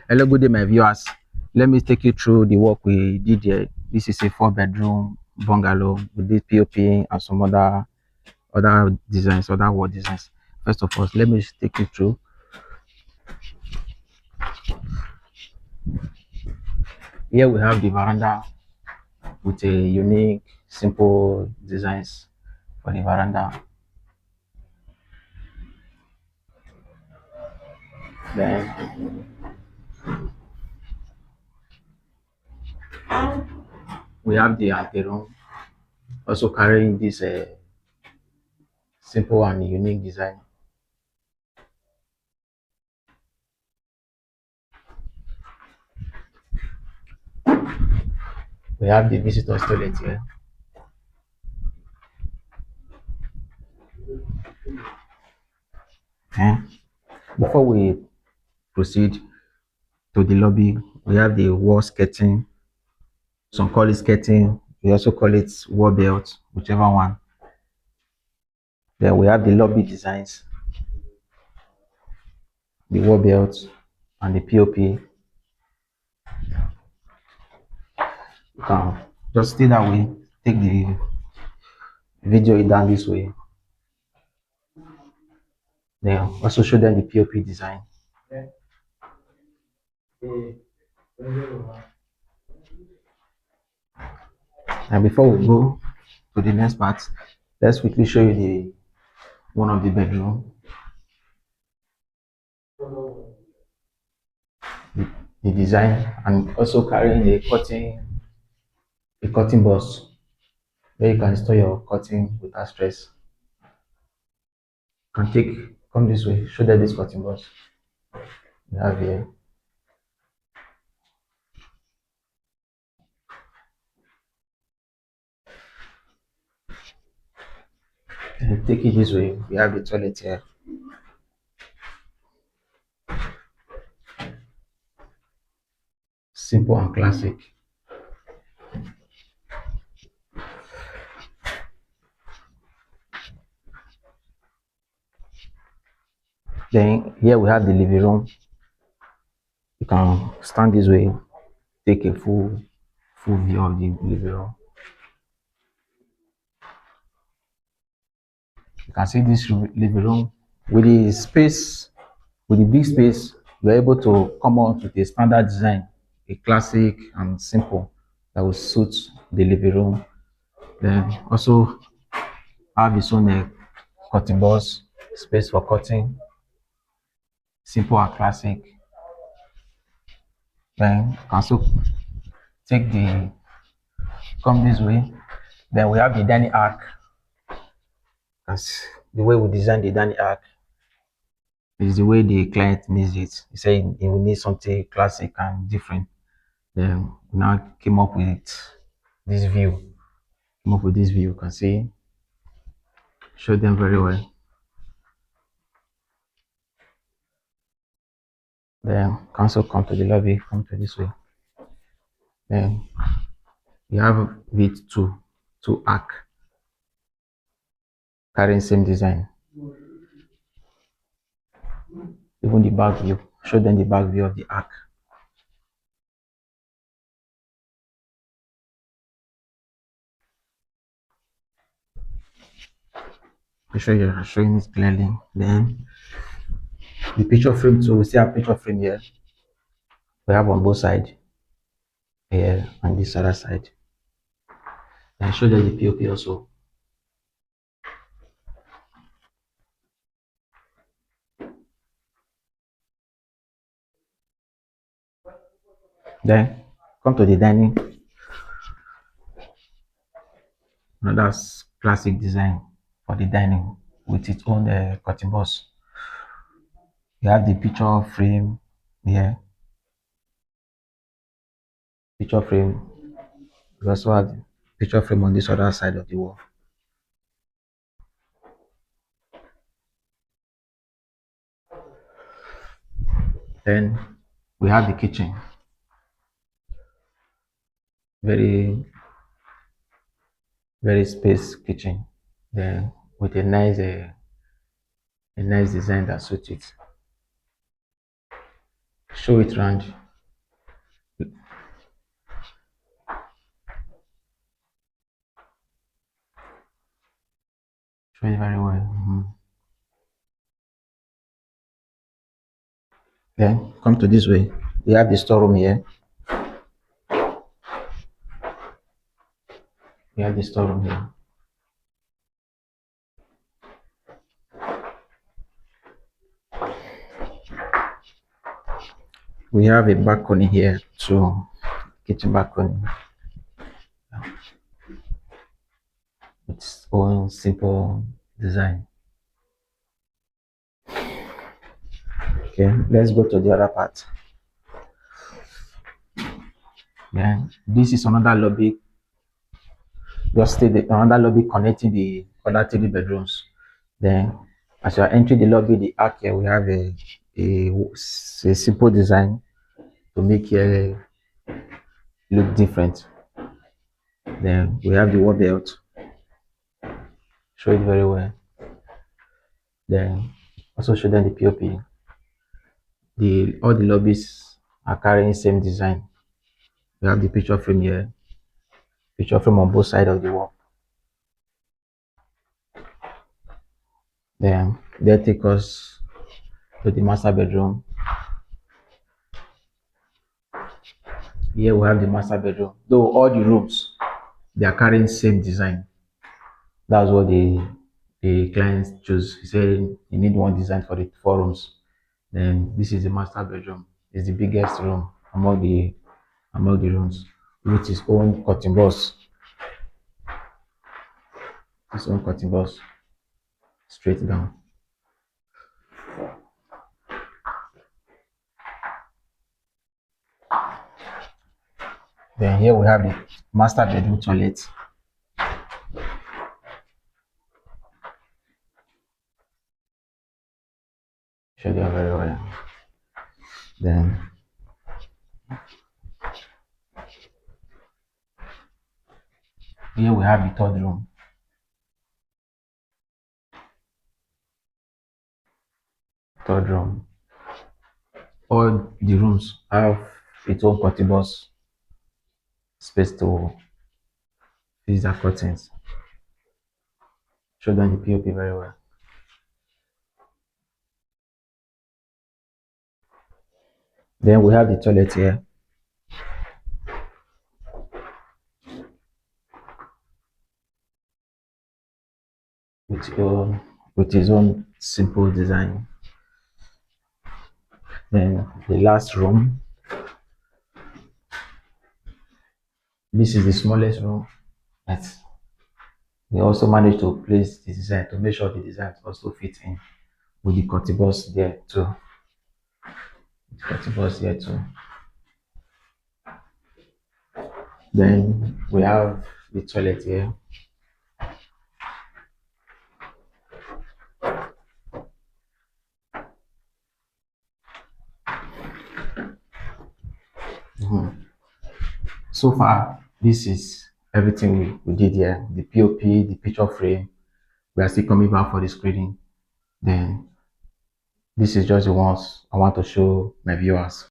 Hello, good day, my viewers. Let me take you through the work we did here. This is a four-bedroom bungalow. We did POP and some other designs, other wall designs. First of all, let me just take you through. Here we have the veranda with a unique, simple designs for the veranda. Then we have the anteroom, also carrying this simple and unique design. We have the visitor's toilet here. Eh? Before we proceed to the lobby, we have the wall skirting. Some call it skirting. We also call it wall belt, whichever one. Then we have the lobby designs, the wall belt, and the POP. You can just stay that way. Take the video it down this way. Then also show them the POP design. And before we go to the next part, let's quickly show you the one of the bedroom, the design, and also carrying a cutting box where you can store your cutting without stress. Can take come this way, show them this cutting box we have here. And take it this way, we have the toilet here. Simple and classic. Then here we have the living room. You can stand this way, take a full view of the living room. You can see this living room with the space, with the big space. We're able to come out with a standard design, a classic and simple that will suit the living room. Then also have its own cutting box, space for cutting, simple and classic. Then also take the come this way. Then we have the dining arc. As the way we design the dining arc is the way the client needs it. He said he will need something classic and different. Then we now came up with this view. Came up with this view. You can see, show them very well. Then can also come to the lobby, come to this way. Then we have with two arc carrying same design. Even the back view, show them the back view of the arc. I'm showing it clearly. Then the picture frame too, we see a picture frame here. We have on both sides here and this other side. And show them the POP also. Then come to the dining. Now that's classic design for the dining with its own cutting box. You have the picture frame here. Picture frame. We also have the picture frame on this other side of the wall. Then we have the kitchen. Very very space kitchen. Then with a nice design that suits it. show it round. Show it very well. Then come to this way. We have the storeroom here. We have the storeroom here. We have a balcony here too, kitchen balcony. Its own simple design. Okay, let's go to the other part. Then this is another lobby. Just stay another lobby connecting the other three bedrooms. Then as you are entering the lobby, the arc here, we have a simple design to make here look different. Then we have the wall belt. Show it very well. Then also show them the POP. All the lobbies are carrying same design. We have the picture frame here, picture frame on both sides of the wall. Then they take us to the master bedroom. Here we have the master bedroom. Though all the rooms they are carrying same design. That's what the clients choose. He said you need one design for the 4 rooms. Then this is the master bedroom. It's the biggest room among the rooms, with his own cutting box. His own cutting box straight down. Then here we have the master bedroom toilet. Show them very well. Then here we have the third room. Third room. All the rooms have its own cutting box space to fix their curtains. Show them the POP very well. Then we have the toilet here. With his own simple design. Then the last room. This is the smallest room, but we also managed to place the design to make sure the design also fits in with the cutting box there too. Cutting box here too. Then we have the toilet here. So far, this is everything we did here. The POP, the picture frame. We are still coming back for the screening. Then this is just the ones I want to show my viewers.